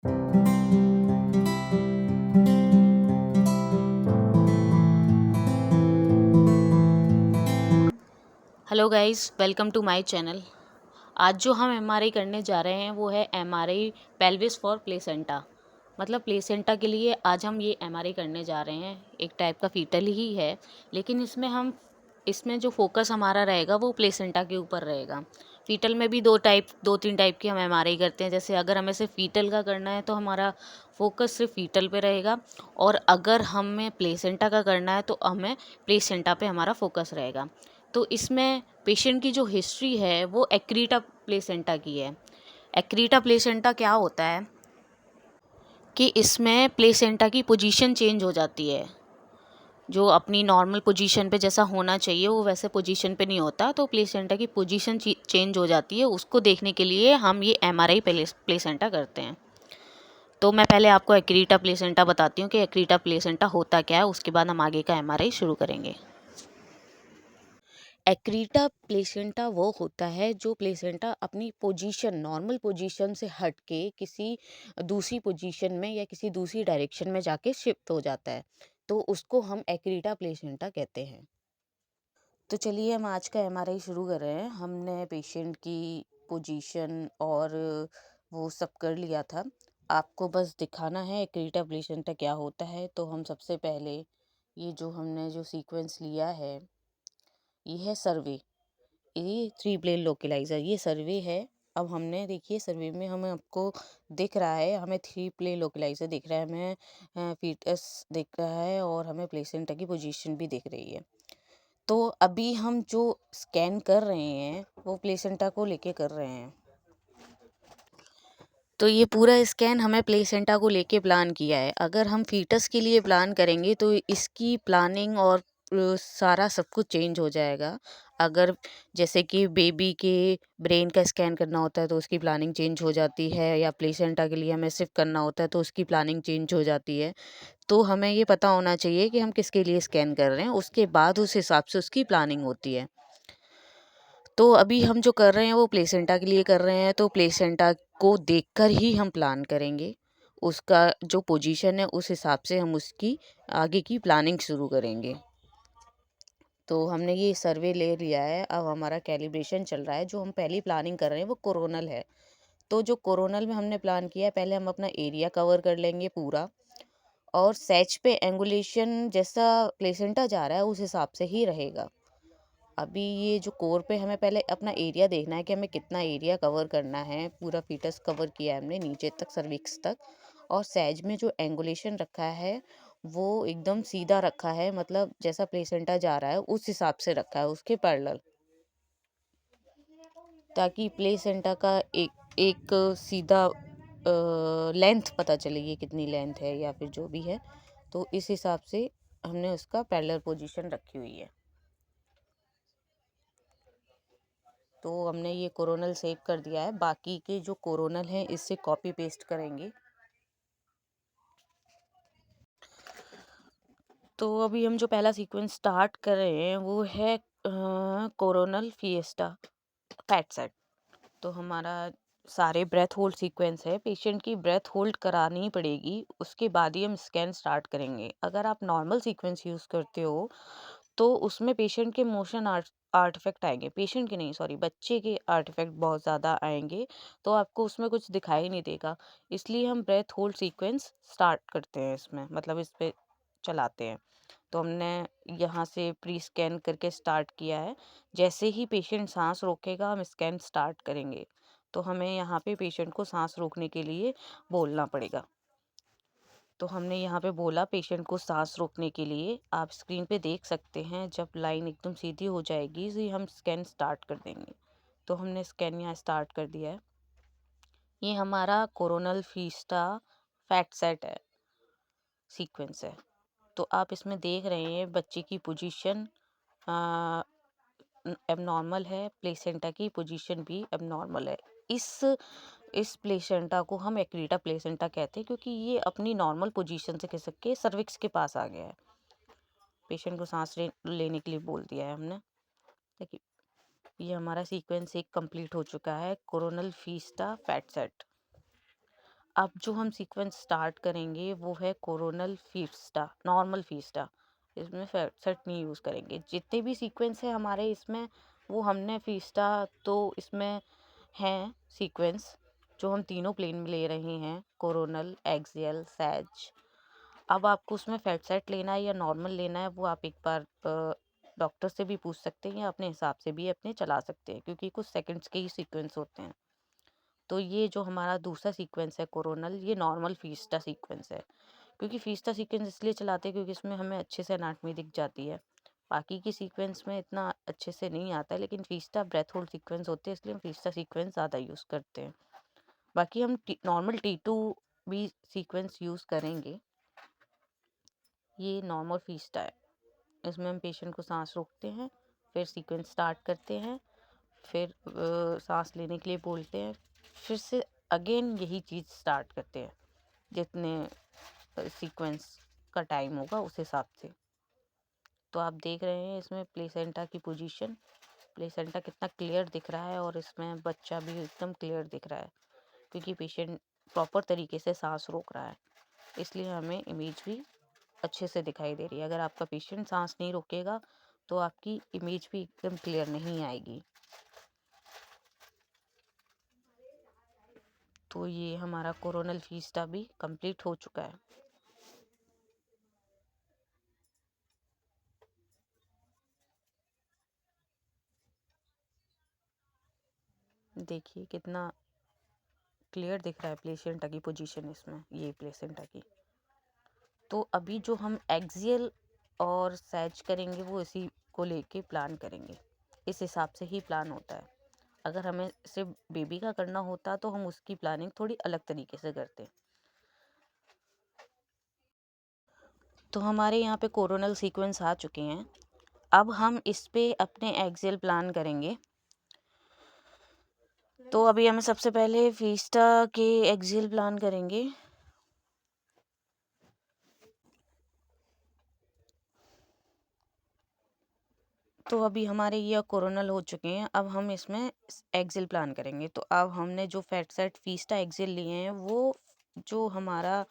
Hello guys, welcome to my channel. आज जो हम एमआरआई करने जा रहे हैं वो है एमआरआई पेल्विस फॉर प्लेसेंटा। मतलब प्लेसेंटा के लिए आज हम ये एमआरआई करने जा रहे हैं। एक टाइप का फीटल ही है, लेकिन इसमें जो फोकस हमारा रहेगा वो प्लेसेंटा के ऊपर रहेगा। फीटल में भी दो तीन टाइप की हम एमआरआई करते हैं। जैसे अगर हमें सिर्फ फीटल का करना है तो हमारा फोकस सिर्फ फीटल पे रहेगा, और अगर हमें प्लेसेंटा का करना है तो हमें प्लेसेंटा पे हमारा फोकस रहेगा। तो इसमें पेशेंट की जो हिस्ट्री है वो एक्रीटा प्लेसेंटा की है। एक्रीटा प्लेसेंटा क्या होता है कि इसमें प्लेसेंटा की पोजीशन चेंज हो जाती है। जो अपनी नॉर्मल पोजीशन पे जैसा होना चाहिए वो वैसे पोजीशन पे नहीं होता, तो प्लेसेंटा की पोजीशन चेंज हो जाती है। उसको देखने के लिए हम ये एमआरआई प्लेसेंटा करते हैं। तो मैं पहले आपको एक्रीटा प्लेसेंटा बताती हूँ कि एक्रीटा प्लेसेंटा होता क्या है, उसके बाद हम आगे का एमआरआई शुरू करेंगे। एक्रीटा प्लेसेंटा वो होता है जो प्लेसेंटा अपनी पोजीशन नॉर्मल पोजीशन से हट के किसी दूसरी पोजीशन में या किसी दूसरी डायरेक्शन में जाके शिफ्ट हो जाता है, तो उसको हम एक्रीटा प्लेसेंटा कहते हैं। तो चलिए हम आज का एमआरआई शुरू कर रहे हैं। हमने पेशेंट की पोजीशन और वो सब कर लिया था। आपको बस दिखाना है एक्रीटा प्लेसेंटा क्या होता है। तो हम सबसे पहले ये जो हमने जो सीक्वेंस लिया है ये है सर्वे। ये थ्री प्लेन लोकेलाइजर ये सर्वे है। अब हमने देखिए सर्वे में हमें आपको दिख रहा है, हमें थ्री प्लेन लोकेलाइजर दिख रहा है, हमें फीटस दिख रहा है और हमें प्लेसेंटा की पोजीशन भी दिख रही है। तो अभी हम जो स्कैन कर रहे हैं वो प्लेसेंटा को लेके कर रहे हैं। तो ये पूरा स्कैन हमें प्लेसेंटा को लेके प्लान किया है। अगर हम फीटस के लिए प्लान करेंगे तो इसकी प्लानिंग और सारा सब कुछ चेंज हो जाएगा। अगर जैसे कि बेबी के ब्रेन का स्कैन करना होता है तो उसकी प्लानिंग चेंज हो जाती है, या प्लेसेंटा के लिए हमें सिर्फ करना होता है तो उसकी प्लानिंग चेंज हो जाती है। तो हमें ये पता होना चाहिए कि हम किसके लिए स्कैन कर रहे हैं, उसके बाद उस हिसाब से उसकी प्लानिंग होती है। तो अभी हम जो कर रहे हैं वो प्लेसेंटा के लिए कर रहे हैं, तो प्लेसेंटा को देखकर ही हम प्लान करेंगे। उसका जो पोजीशन है उस हिसाब से हम उसकी आगे की प्लानिंग शुरू करेंगे। तो हमने ये सर्वे ले लिया है। अब हमारा कैलिब्रेशन चल रहा है। जो हम पहली प्लानिंग कर रहे हैं वो कोरोनल है। तो जो कोरोनल में हमने प्लान किया है, पहले हम अपना एरिया कवर कर लेंगे पूरा, और सैच पे एंगुलेशन जैसा प्लेसेंटा जा रहा है उस हिसाब से ही रहेगा। अभी ये जो कोर पे हमें पहले अपना एरिया देखना है कि हमें कितना एरिया कवर करना है। पूरा फीटस कवर किया है हमने नीचे तक, सर्विक्स तक। और सैज में जो एंगुलेशन रखा है वो एकदम सीधा रखा है, मतलब जैसा प्लेसेंटा जा रहा है उस हिसाब से रखा है, उसके पैरेलल, ताकि प्लेसेंटा का एक एक सीधा लेंथ पता चले ये कितनी लेंथ है या फिर जो भी है। तो इस हिसाब से हमने उसका पैरेलल पोजीशन रखी हुई है। तो हमने ये कोरोनल सेव कर दिया है। बाकी के जो कोरोनल हैं इससे कॉपी पेस्ट करेंगे। तो अभी हम जो पहला सीक्वेंस स्टार्ट कर रहे हैं वो है कोरोनल फिएस्टा फैट सेट। तो हमारा सारे ब्रेथ होल्ड सीक्वेंस है। पेशेंट की ब्रेथ होल्ड करानी पड़ेगी, उसके बाद ही हम स्कैन स्टार्ट करेंगे। अगर आप नॉर्मल सीक्वेंस यूज़ करते हो तो उसमें पेशेंट के मोशन आर्टिफैक्ट आएंगे। पेशेंट के नहीं, सॉरी, बच्चे के आर्टिफैक्ट बहुत ज़्यादा आएंगे, तो आपको उसमें कुछ दिखाई नहीं देगा। इसलिए हम ब्रेथ होल्ड सीक्वेंस स्टार्ट करते हैं इसमें, मतलब इस पे चलाते हैं। तो हमने यहाँ से प्री स्कैन करके स्टार्ट किया है। जैसे ही पेशेंट सांस रोकेगा हम स्कैन स्टार्ट करेंगे। तो हमें यहाँ पे पेशेंट को सांस रोकने के लिए बोलना पड़ेगा। तो हमने यहाँ पे बोला पेशेंट को सांस रोकने के लिए। आप स्क्रीन पे देख सकते हैं, जब लाइन एकदम सीधी हो जाएगी तो हम स्कैन स्टार्ट कर देंगे। तो हमने स्कैन यहाँ स्टार्ट कर दिया है। ये हमारा कोरोनल फीस्टा फैट सेट है, सीक्वेंस है। तो आप इसमें देख रहे हैं बच्चे की पोजीशन एबनॉर्मल है, प्लेसेंटा की पोजीशन भी एबनॉर्मल है। इस प्लेसेंटा को हम एक्रीटा प्लेसेंटा कहते हैं, क्योंकि ये अपनी नॉर्मल पोजीशन से खिसक के सर्विक्स के पास आ गया है। पेशेंट को सांस लेने के लिए बोल दिया है हमने। देखिए, ये हमारा सीक्वेंस एक कंप्लीट हो चुका है, कोरोनल फीस्टा फैट सेट। अब जो हम सीक्वेंस स्टार्ट करेंगे वो है कोरोनल फीस्टा, नॉर्मल फीस्टा। इसमें सेट नहीं यूज़ करेंगे। जितने भी सीक्वेंस है हमारे इसमें, वो हमने फीस्टा तो इसमें हैं सीक्वेंस जो हम तीनों प्लेन में ले रहे हैं, कोरोनल, एक्सियल, सैज। अब आपको उसमें फेट सेट लेना है या नॉर्मल लेना है, वो आप एक बार डॉक्टर से भी पूछ सकते हैं या अपने हिसाब से भी अपने चला सकते हैं, क्योंकि कुछ सेकंड्स के ही सीक्वेंस होते हैं। तो ये जो हमारा दूसरा सीक्वेंस है कोरोनल, ये नॉर्मल फीस्टा सीक्वेंस है। क्योंकि फीस्टा सीक्वेंस इसलिए चलाते हैं क्योंकि इसमें हमें अच्छे से एनाटमी दिख जाती है। बाकी की सीक्वेंस में इतना अच्छे से नहीं आता है, लेकिन फीस्टा ब्रेथ होल्ड सीक्वेंस होते हैं, इसलिए हम फीस्टा सीक्वेंस ज़्यादा यूज़ करते हैं। बाकी हम नॉर्मल T2 भी सीक्वेंस यूज़ करेंगे। ये नॉर्मल फीस्टा है। इसमें हम पेशेंट को सांस रोकते हैं, फिर सीक्वेंस स्टार्ट करते हैं, फिर सांस लेने के लिए बोलते हैं, फिर से अगेन यही चीज़ स्टार्ट करते हैं, जितने सीक्वेंस का टाइम होगा उस हिसाब से। तो आप देख रहे हैं इसमें प्लेसेंटा की पोजीशन, प्लेसेंटा कितना क्लियर दिख रहा है, और इसमें बच्चा भी एकदम क्लियर दिख रहा है, क्योंकि पेशेंट प्रॉपर तरीके से सांस रोक रहा है, इसलिए हमें इमेज भी अच्छे से दिखाई दे रही है। अगर आपका पेशेंट सांस नहीं रोकेगा तो आपकी इमेज भी एकदम क्लियर नहीं आएगी। तो ये हमारा कोरोनल फीस्टा भी कंप्लीट हो चुका है। देखिए कितना क्लियर दिख रहा है प्लेसेंटा की पोजीशन इसमें, ये प्लेसेंटा की। तो अभी जो हम एक्सियल और सैज करेंगे वो इसी को लेके प्लान करेंगे। इस हिसाब से ही प्लान होता है। अगर हमें सिर्फ बेबी का करना होता तो हम उसकी प्लानिंग थोड़ी अलग तरीके से करते। तो हमारे यहाँ पे कोरोनल सीक्वेंस आ चुके हैं। अब हम इस पे अपने एक्सियल प्लान करेंगे। तो अभी हमें सबसे पहले फीस्टा के एक्सियल प्लान करेंगे। तो अभी हमारे ये कोरोनल हो चुके हैं। अब हम इसमें एक्सियल प्लान करेंगे। तो अब हमने जो फैट सेट फीस्टा एक्सियल लिए हैं, वो जो हमारा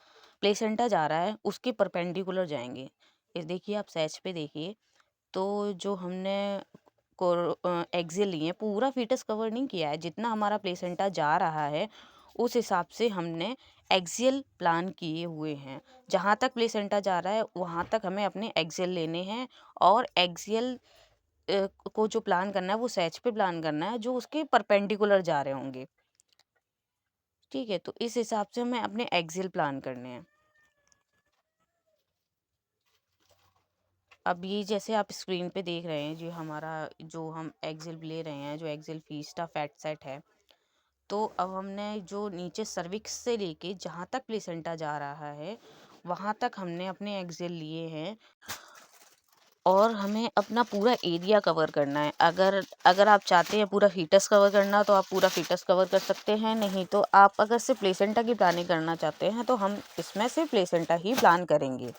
प्लेसेंटा जा रहा है उसके परपेंडिकुलर जाएंगे। इस देखिए, आप सैच पे देखिए, तो जो हमने एक्सियल लिए हैं, पूरा फीटस कवर नहीं किया है। जितना हमारा प्लेसेंटा जा रहा है उस हिसाब से हमने एक्सियल प्लान किए हुए हैं। जहाँ तक प्लेसेंटा जा रहा है वहाँ तक हमें अपने एक्सियल लेने हैं, और एक्सियल को जो प्लान करना है वो सैच पे प्लान करना है, जो उसके परपेंडिकुलर जा रहे होंगे। ठीक है, तो इस हिसाब से हमें अपने एक्सियल प्लान करने हैं। अब ये जैसे आप स्क्रीन पे देख रहे हैं, जो हमारा जो हम एक्सियल ले रहे हैं, जो एक्सियल फीस्टा फैट सेट है। तो अब हमने जो नीचे सर्विक्स से लेके जहाँ तक प्लेसेंटा जा रहा है वहाँ तक हमने अपने एक्सियल लिए हैं, और हमें अपना पूरा एरिया कवर करना है। अगर अगर आप चाहते हैं पूरा फीटस कवर करना तो आप पूरा फीटस कवर कर सकते हैं, नहीं तो आप अगर सिर्फ प्लेसेंटा की प्लानिंग करना चाहते हैं तो हम इसमें सिर्फ प्लेसेंटा ही प्लान करेंगे।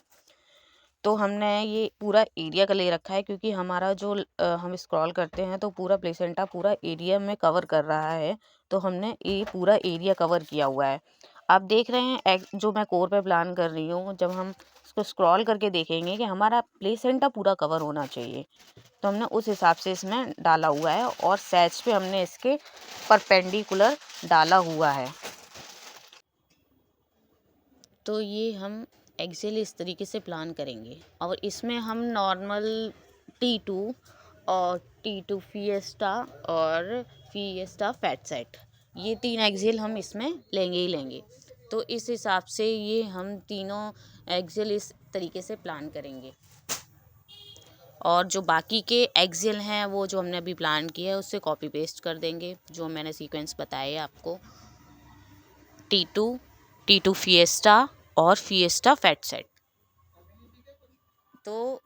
तो हमने ये पूरा एरिया का ले रखा है, क्योंकि हमारा जो हम स्क्रॉल करते हैं तो पूरा प्लेसेंटा पूरा एरिया में कवर कर रहा है। तो हमने ये पूरा एरिया कवर किया हुआ है। आप देख रहे हैं जो मैं कोर पे प्लान कर रही हूँ, जब हम इसको स्क्रॉल करके देखेंगे कि हमारा प्लेसेंटा पूरा कवर होना चाहिए, तो हमने उस हिसाब से इसमें डाला हुआ है, और सैच पे हमने इसके परपेंडिकुलर डाला हुआ है। तो ये हम एक्सेल इस तरीके से प्लान करेंगे, और इसमें हम नॉर्मल T2 और T2 फिएस्टा और फिएस्टा फैट सेट, ये 3 एक्सेल हम इसमें लेंगे ही लेंगे। तो इस हिसाब से ये हम तीनों एक्सेल इस तरीके से प्लान करेंगे, और जो बाकी के एक्सेल हैं वो जो हमने अभी प्लान किया है उससे कॉपी पेस्ट कर देंगे, जो मैंने सीक्वेंस बताए आपको, T2, T2 फिएस्टा और फिएस्टा फैट सेट। तो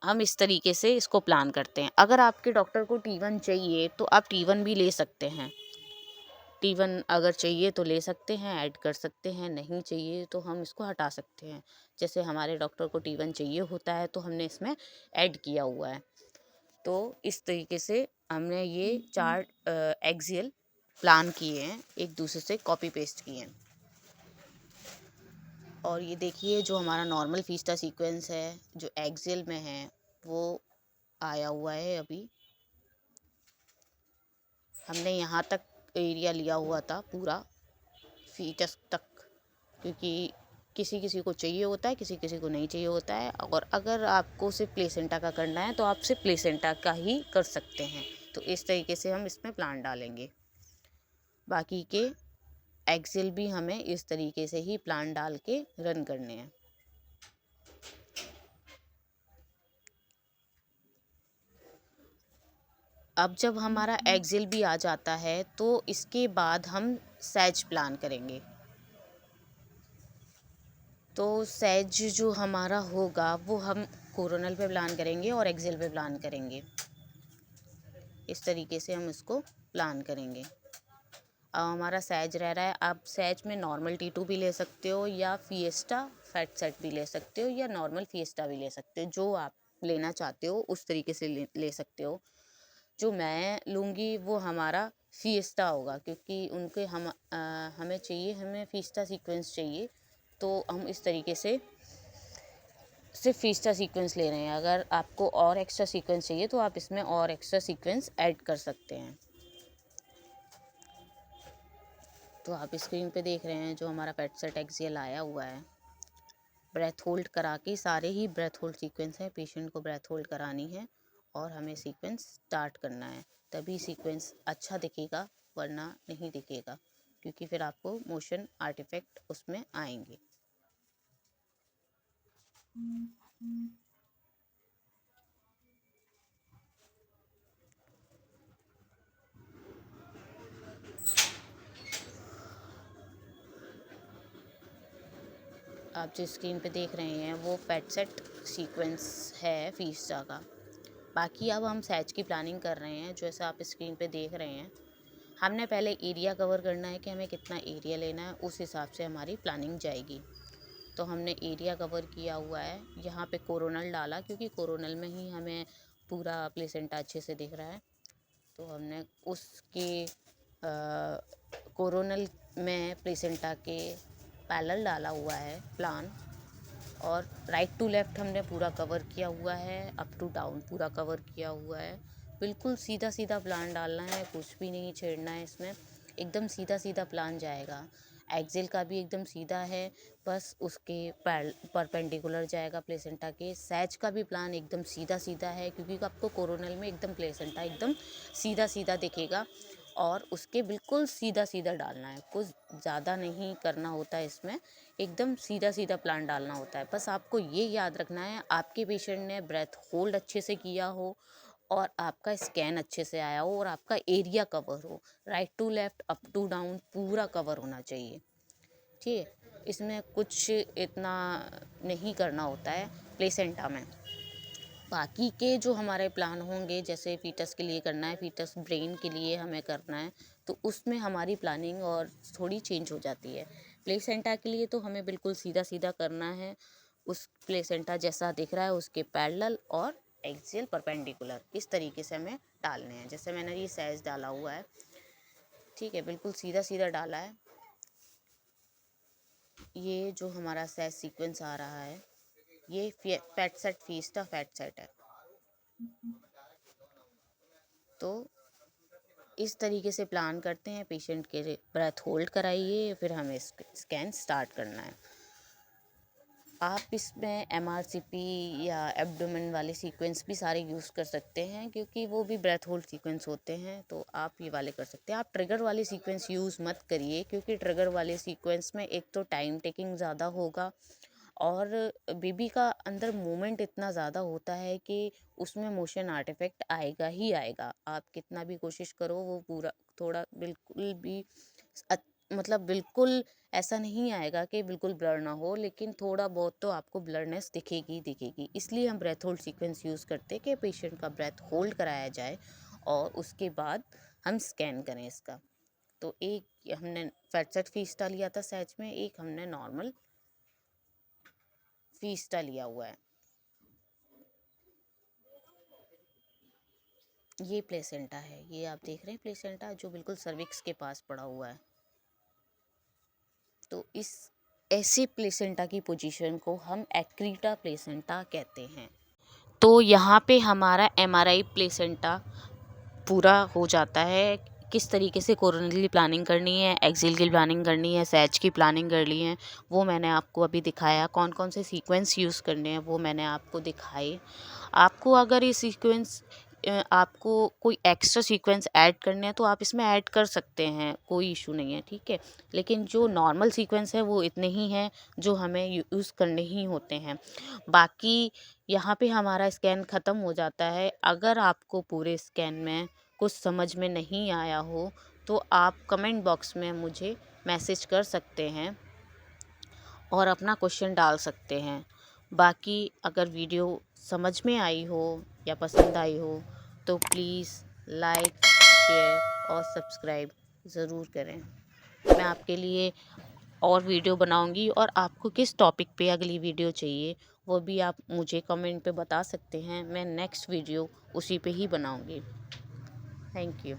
हम इस तरीके से इसको प्लान करते हैं। अगर आपके डॉक्टर को T1 चाहिए तो आप T1 भी ले सकते हैं। T1 अगर चाहिए तो ले सकते हैं, ऐड कर सकते हैं, नहीं चाहिए तो हम इसको हटा सकते हैं। जैसे हमारे डॉक्टर को T1 चाहिए होता है तो हमने इसमें ऐड किया हुआ है। तो इस तरीके से हमने ये 4 एक्सियल प्लान किए हैं, एक दूसरे से कॉपी पेस्ट किए हैं। और ये देखिए जो हमारा नॉर्मल फीस्टा सीक्वेंस है जो एक्सेल में है वो आया हुआ है। अभी हमने यहाँ तक एरिया लिया हुआ था पूरा फीटस तक, क्योंकि किसी किसी को चाहिए होता है, किसी किसी को नहीं चाहिए होता है। और अगर आपको सिर्फ प्लेसेंटा का करना है तो आप सिर्फ प्लेसेंटा का ही कर सकते हैं। तो इस तरीके से हम इसमें प्लांट डालेंगे। बाकी के एक्सेल भी हमें इस तरीके से ही प्लान डाल के रन करने हैं। अब जब हमारा एक्सेल भी आ जाता है तो इसके बाद हम सेज प्लान करेंगे। तो सेज जो हमारा होगा वो हम कोरोनल पे प्लान करेंगे और एक्सेल पे प्लान करेंगे। इस तरीके से हम इसको प्लान करेंगे। अब हमारा सैज रह रहा है। आप सैज में नॉर्मल T2 भी ले सकते हो या फिएस्टा फैट सेट भी ले सकते हो या नॉर्मल फिएस्टा भी ले सकते हो, जो आप लेना चाहते हो उस तरीके से ले सकते हो। जो मैं लूँगी वो हमारा फिएस्टा होगा, क्योंकि उनके हमें चाहिए, हमें फिएस्टा सीक्वेंस चाहिए। तो हम इस तरीके से सिर्फ फिएस्टा सीक्वेंस ले रहे हैं। अगर आपको और एक्स्ट्रा सीक्वेंस चाहिए तो आप इसमें और एक्स्ट्रा सीक्वेंस ऐड कर सकते हैं। तो आप स्क्रीन पे देख रहे हैं जो हमारा फैट सेट एक्सेल आया हुआ है। ब्रेथ होल्ड करा के सारे ही ब्रेथ होल्ड सीक्वेंस है, पेशेंट को ब्रेथ होल्ड करानी है और हमें सीक्वेंस स्टार्ट करना है, तभी सीक्वेंस अच्छा दिखेगा, वरना नहीं दिखेगा, क्योंकि फिर आपको मोशन आर्टिफैक्ट उसमें आएंगे। आप जो स्क्रीन पे देख रहे हैं वो फैट सेट सीक्वेंस है फिएस्टा का। बाकी अब हम सैज की प्लानिंग कर रहे हैं। जैसे आप स्क्रीन पे देख रहे हैं, हमने पहले एरिया कवर करना है कि हमें कितना एरिया लेना है, उस हिसाब से हमारी प्लानिंग जाएगी। तो हमने एरिया कवर किया हुआ है। यहाँ पे कोरोनल डाला क्योंकि कोरोनल में ही हमें पूरा प्लेसेंटा अच्छे से दिख रहा है। तो हमने उसके कोरोनल में प्लेसेंटा के पैरेलल डाला हुआ है प्लान। और राइट टू लेफ़्ट हमने पूरा कवर किया हुआ है, अप टू डाउन पूरा कवर किया हुआ है। बिल्कुल सीधा सीधा प्लान डालना है, कुछ भी नहीं छेड़ना है इसमें, एकदम सीधा सीधा प्लान जाएगा। एक्सेल का भी एकदम सीधा है, बस उसके परपेंडिकुलर जाएगा प्लेसेंटा के। सैज का भी प्लान एकदम सीधा सीधा है, क्योंकि आपको कोरोनल में एकदम प्लेसेंटा एकदम सीधा सीधा दिखेगा और उसके बिल्कुल सीधा सीधा डालना है, कुछ ज़्यादा नहीं करना होता है इसमें, एकदम सीधा सीधा प्लान डालना होता है। बस आपको ये याद रखना है आपके पेशेंट ने ब्रेथ होल्ड अच्छे से किया हो और आपका स्कैन अच्छे से आया हो और आपका एरिया कवर हो, right to left up to down पूरा कवर होना चाहिए। ठीक है, इसमें कुछ इतना नहीं करना होता है प्लेसेंटा में। बाकी के जो हमारे प्लान होंगे, जैसे फीटस के लिए करना है, फीटस ब्रेन के लिए हमें करना है, तो उसमें हमारी प्लानिंग और थोड़ी चेंज हो जाती है। प्लेसेंटा के लिए तो हमें बिल्कुल सीधा सीधा करना है, उस प्लेसेंटा जैसा दिख रहा है उसके पैरेलल और एक्सियल परपेंडिकुलर, इस तरीके से हमें डालने हैं। जैसे मैंने ये सैज डाला हुआ है, ठीक है, बिल्कुल सीधा सीधा डाला है। ये जो हमारा सैज सीक्वेंस आ रहा है, ये fat set fiesta fat set है। तो इस तरीके से प्लान करते हैं। पेशेंट के ब्रेथ होल्ड कराइए, फिर हमें स्कैन स्टार्ट करना है। आप इसमें MRCP या एब्डोमेन वाले सीक्वेंस भी सारे यूज़ कर सकते हैं, क्योंकि वो भी ब्रेथ होल्ड सीक्वेंस होते हैं, तो आप ये वाले कर सकते हैं। आप ट्रिगर वाले सीक्वेंस यूज़ मत करिए, क्योंकि ट्रिगर वाले सीक्वेंस में एक तो टाइम टेकिंग ज़्यादा होगा और बेबी का अंदर मूवमेंट इतना ज़्यादा होता है कि उसमें मोशन आर्टिफैक्ट आएगा ही आएगा। आप कितना भी कोशिश करो वो पूरा थोड़ा बिल्कुल भी मतलब बिल्कुल ऐसा नहीं आएगा कि बिल्कुल ब्लर ना हो, लेकिन थोड़ा बहुत तो आपको ब्लरनेस दिखेगी ही दिखेगी। इसलिए हम ब्रेथ होल्ड सीक्वेंस यूज़ करते हैं कि पेशेंट का ब्रेथ होल्ड कराया जाए और उसके बाद हम स्कैन करें इसका। तो एक हमने फैट सेट फिएस्टा लिया था सैज में, एक हमने नॉर्मल फिएस्टा लिया हुआ है। ये प्लेसेंटा है, ये आप देख रहे हैं प्लेसेंटा जो बिल्कुल सर्विक्स के पास पड़ा हुआ है। तो इस ऐसे प्लेसेंटा की पोजीशन को हम एक्रीटा प्लेसेंटा कहते हैं। तो यहाँ पे हमारा एमआरआई प्लेसेंटा पूरा हो जाता है। किस तरीके से कोरोनरी प्लानिंग करनी है, एक्सियल की प्लानिंग करनी है, सैच की प्लानिंग करनी है, वो मैंने आपको अभी दिखाया। कौन कौन से सीक्वेंस यूज़ करने हैं वो मैंने आपको दिखाए। आपको अगर ये सीक्वेंस आपको कोई एक्स्ट्रा सीक्वेंस ऐड करने हैं तो आप इसमें ऐड कर सकते हैं, कोई इशू नहीं है, ठीक है। लेकिन जो नॉर्मल सीक्वेंस है वो इतने ही हैं जो हमें यूज़ करने ही होते हैं। बाकी यहाँ पे हमारा स्कैन ख़त्म हो जाता है। अगर आपको पूरे स्कैन में कुछ समझ में नहीं आया हो तो आप कमेंट बॉक्स में मुझे मैसेज कर सकते हैं और अपना क्वेश्चन डाल सकते हैं। बाकी अगर वीडियो समझ में आई हो या पसंद आई हो तो प्लीज़ लाइक, शेयर और सब्सक्राइब ज़रूर करें। मैं आपके लिए और वीडियो बनाऊंगी और आपको किस टॉपिक पे अगली वीडियो चाहिए वो भी आप मुझे कमेंट पे बता सकते हैं। मैं नेक्स्ट वीडियो उसी पे ही बनाऊंगी। Thank you.